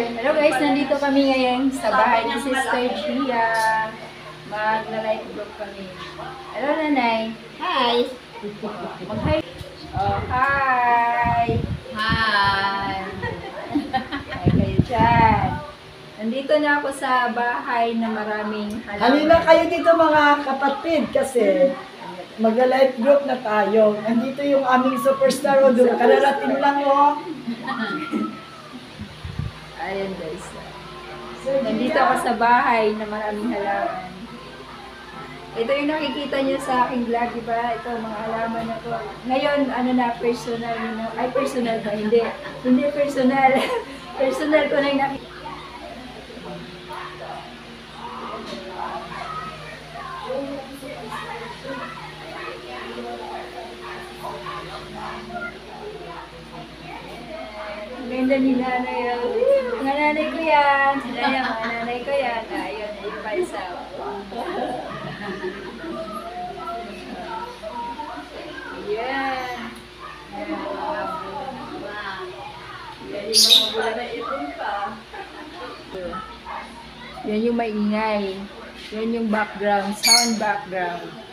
Hello guys, nandito kami ngayon sa bahay ni Sister Gia. Magla-light group kami. Hello nanay. Hi! Mag-hi. Oh, hi! Hi! Hi kayo dyan. Nandito na ako sa bahay na maraming halaman. Halina kayo dito mga kapatid kasi magla-life group na tayo. Nandito yung aming superstar o doon. Kararating lang o. Ayan guys. Nandito ako sa bahay na maraming halaman. Ito yung nakikita nyo sa aking vlog, diba? Ito, mga halaman na to. Ngayon, ano na, personal na. Ay, personal ba? Hindi. Hindi personal. Personal ko na yung nakikita. Ganda ni nanay. Mga nanay ko yan. Sila yan, mga nanay ko yan. Ayun, yung palsa. Yan. Yan yung mga bunga. Yan yung mga bunga na ipon pa. Yan yung maingay. Yan yung background, sound background.